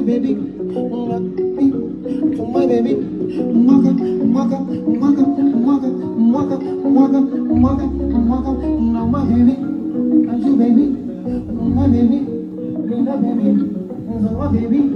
baby, to my baby, maka, maka, maka, maka, maka, maka, maka, maka, now my baby, and you baby, my baby, my baby, my baby.